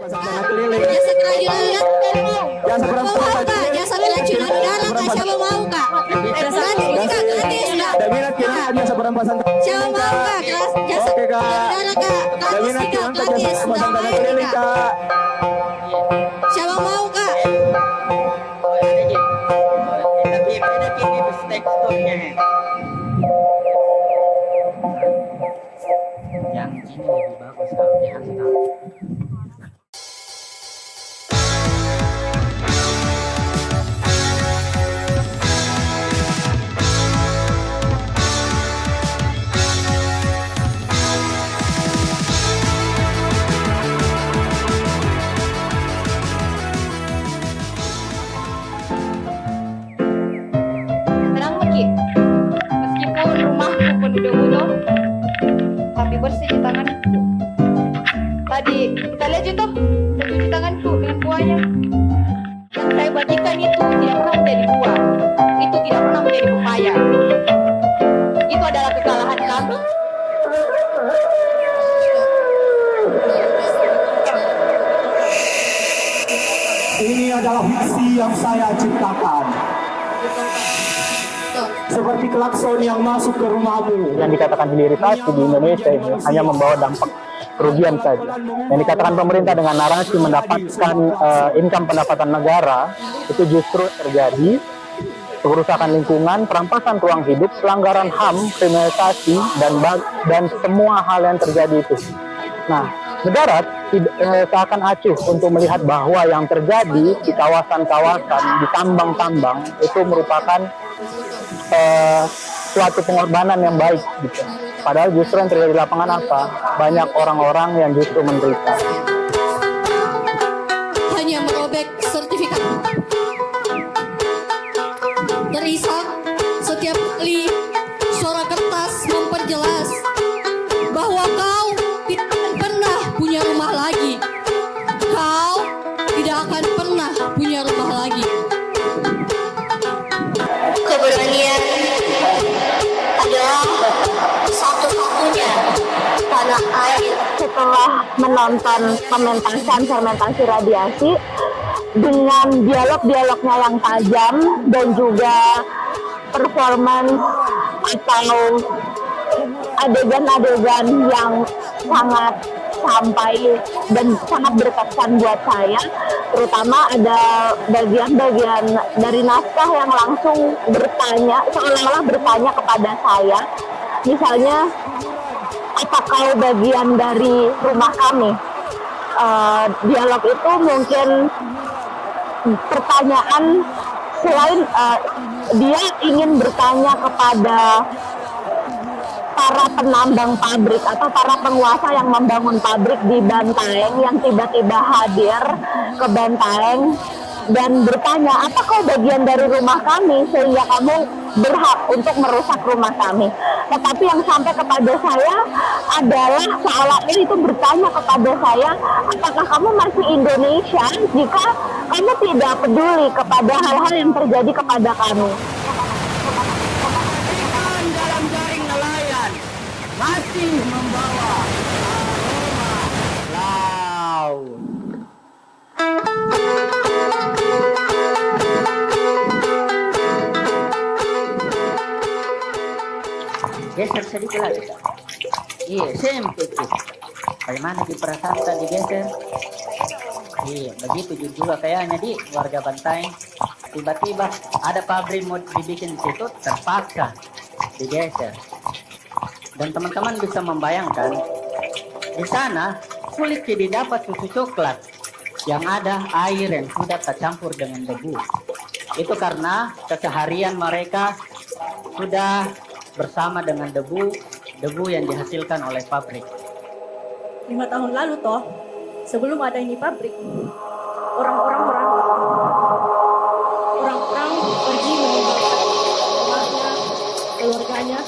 Sana keliling. Jasa kerajinan negara mau. Jasa perempuan Mau kak? Jasa kerajinan negara kak? Siapa mau kak? Gratis kak, gratis kak. Daminat kita jasa perampasan. Siapa mau kak? Jasa Oke kak. negara kak? Gratis Daminat kak, kita gratis. jasa perampasan Udah tanah main keliling kak. kak. Siapa mau kak? Tapi ada kini teksturnya. Yang ini lebih bagus kalau dihantar. Tenang Meki, meskipun rumahku penuh debu, tapi bersih di tanganku. Tadi kita lihat itu, saya cuci tanganku dengan buahnya. Yang saya bagikan itu tidak pernah menjadi buah, itu tidak pernah menjadi pepaya. Itu adalah kekalahan kami. Ini adalah fiksi yang saya ciptakan. Seperti klakson yang masuk ke rumahmu. Yang dikatakan hilirisasi di Indonesia ini hanya membawa dampak kerugian saja. Yang dikatakan pemerintah dengan narasi mendapatkan income pendapatan negara itu justru terjadi kerusakan lingkungan, perampasan ruang hidup, pelanggaran HAM, kriminalisasi dan semua hal yang terjadi itu. Nah, negara seakan acuh untuk melihat bahwa yang terjadi di kawasan-kawasan, di tambang-tambang itu merupakan suatu pengorbanan yang baik gitu. Padahal justru yang terjadi di lapangan apa? Banyak orang-orang yang justru menderita. Hanya merobek sertifikat. Terisak setiap kali suara kertas memperjelas bahwa kau tidak akan pernah punya rumah lagi. Kau tidak akan pernah punya rumah lagi. Keberanian adalah satu-satunya tanah air. Setelah menonton pementasan fermentasi radiasi dengan dialog-dialognya yang tajam dan juga performance atau adegan-adegan yang sangat sampai dan sangat berkesan buat saya, terutama ada bagian-bagian dari naskah yang langsung bertanya, seolah-olah bertanya kepada saya, misalnya, apa kau bagian dari rumah kami? Dialog itu mungkin pertanyaan selain dia ingin bertanya kepada para penambang pabrik atau para penguasa yang membangun pabrik di Bantaeng yang tiba-tiba hadir ke Bantaeng dan bertanya, apa kau bagian dari rumah kami sehingga kamu berhak untuk merusak rumah kami. Tetapi yang sampai kepada saya adalah seolah-olah itu bertanya kepada saya, apakah kamu masih Indonesia jika kamu tidak peduli kepada hal-hal yang terjadi kepada kami. Dalam jaring nelayan masih membawa aroma laut. Geser sedikit lagi. Iya, sempit. Bagaimana di prasasta digeser? Iya, begitu juga kayaknya di warga Bantaeng. Tiba-tiba ada pabrik mau dibikin di situ, terpaksa digeser. Dan teman-teman bisa membayangkan, di sana sulit didapat susu coklat yang ada air yang sudah tercampur dengan debu. Itu karena keseharian mereka sudah bersama dengan debu yang dihasilkan oleh pabrik. 5 tahun lalu toh, sebelum ada ini pabrik, orang-orang merantau. Orang-orang pergi meninggalkan rumahnya, keluarganya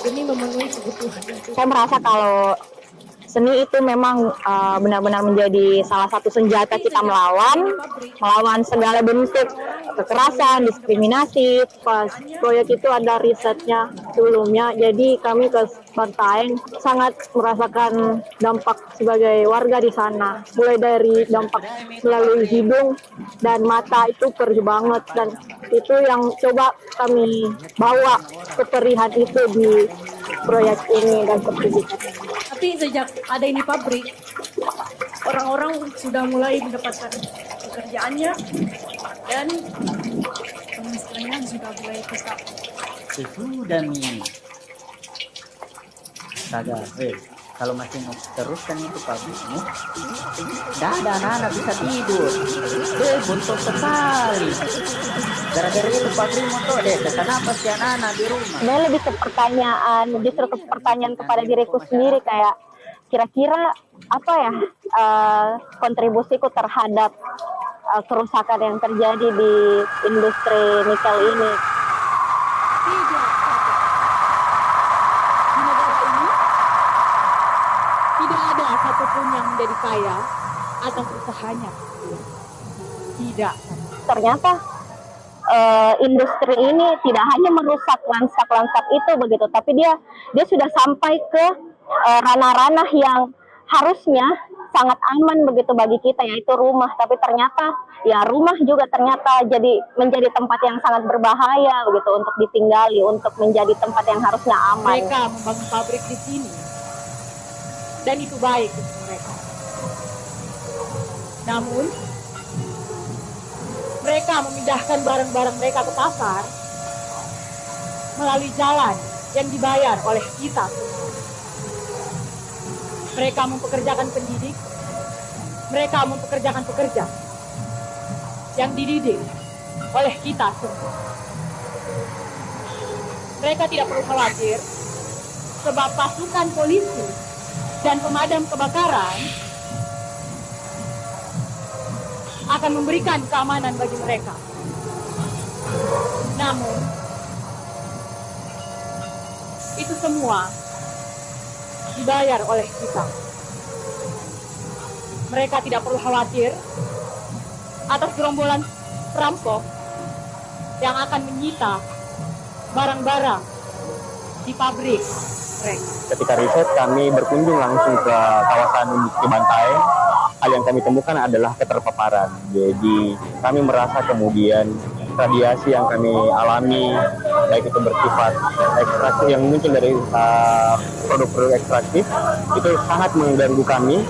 demi memenuhi kebutuhan. Saya merasa kalau Seni itu memang benar-benar menjadi salah satu senjata kita melawan segala bentuk kekerasan, diskriminasi. Pas proyek itu ada risetnya sebelumnya, jadi kami ke Bantaeng sangat merasakan dampak sebagai warga di sana. Mulai dari dampak melalui hidung dan mata itu perih banget, dan itu yang coba kami bawa keperihan itu di proyek ini dan pertunjukan. Tapi sejak ada ini pabrik, orang-orang sudah mulai mendapatkan pekerjaannya dan pemiskinan sudah mulai besar. Sudah nih. Saga, kalau masih mau teruskan itu pabrikmu, dah ada anak-anak bisa tidur. Buntung sekali. Gara-gara itu pabrikmu tuh deh, kenapa si anak-anak di rumah? Sebenarnya lebih ke pertanyaan, justru ke pertanyaan kepada diriku sendiri, kayak kira-kira apa ya kontribusiku terhadap kerusakan yang terjadi di industri nikel ini. Di negara ini tidak ada satupun yang menjadi kaya atas usahanya. Tidak. Ternyata industri ini tidak hanya merusak lanskap-lanskap itu begitu, tapi dia sudah sampai ke ranah-ranah yang harusnya sangat aman begitu bagi kita, yaitu rumah. Tapi ternyata ya rumah juga ternyata menjadi tempat yang sangat berbahaya begitu untuk ditinggali, untuk menjadi tempat yang harusnya aman. Mereka membangun pabrik di sini dan itu baik untuk mereka. Namun mereka memindahkan barang-barang mereka ke pasar melalui jalan yang dibayar oleh kita. Mereka mempekerjakan pendidik, mereka mempekerjakan pekerja yang dididik oleh kita semua. Mereka tidak perlu khawatir sebab pasukan polisi dan pemadam kebakaran akan memberikan keamanan bagi mereka. Namun, itu semua dibayar oleh kita. Mereka tidak perlu khawatir atas gerombolan perampok yang akan menyita barang-barang di pabrik mereka. Ketika riset, kami berkunjung langsung ke kawasan industri Bantaeng. Hal yang kami temukan adalah keterpaparan. Jadi kami merasa kemudian radiasi yang kami alami, baik itu bersifat ekstraksi yang muncul dari produk-produk ekstraktif, itu sangat mengganggu kami.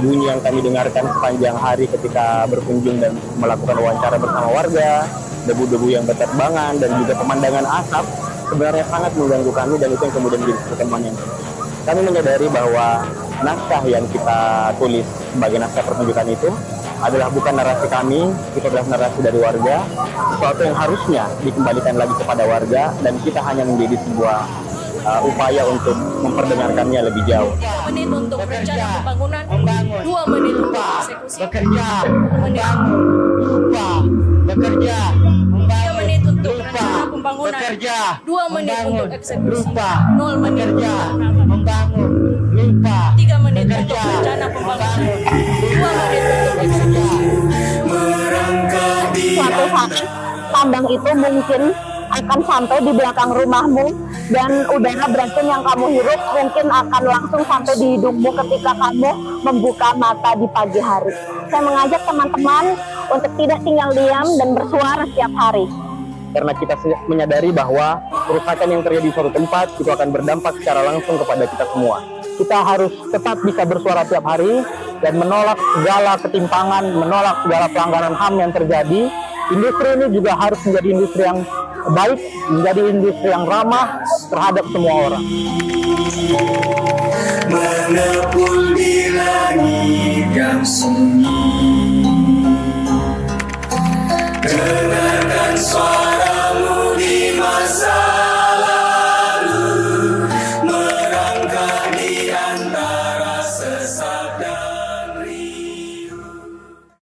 Bunyi yang kami dengarkan sepanjang hari ketika berkunjung dan melakukan wawancara bersama warga, debu-debu yang berterbangan, dan juga pemandangan asap, sebenarnya sangat mengganggu kami, dan itu yang kemudian menjadi pertemuan yang penting. Kami menyadari bahwa naskah yang kita tulis sebagai naskah pertunjukan itu adalah bukan narasi kami, itu adalah narasi dari warga, sesuatu yang harusnya dikembalikan lagi kepada warga, dan kita hanya menjadi sebuah upaya untuk memperdengarkannya lebih jauh. 2 menit untuk rencana pembangunan, 2 menit untuk eksekusi, bekerja, 2 menit, lupa, bekerja, 3 menit untuk rencana pembangunan, bekerja, 2 menit untuk eksekusi, lupa, 0 menit untuk bekerja, pemenangan, membangun, lupa, 3 menit untuk bekerja, rencana pembangunan, 2 menit untuk eksekusi. Suatu saat tambang itu mungkin akan sampai di belakang rumahmu, dan udara beracun yang kamu hirup mungkin akan langsung sampai di hidungmu ketika kamu membuka mata di pagi hari. Saya mengajak teman-teman untuk tidak tinggal diam dan bersuara setiap hari. Karena kita menyadari bahwa kerusakan yang terjadi di suatu tempat itu akan berdampak secara langsung kepada kita semua. Kita harus tetap bisa bersuara tiap hari dan menolak segala ketimpangan, menolak segala pelanggaran HAM yang terjadi. Industri ini juga harus menjadi industri yang baik, menjadi industri yang ramah terhadap semua orang. Mengepul di langit yang sunyi,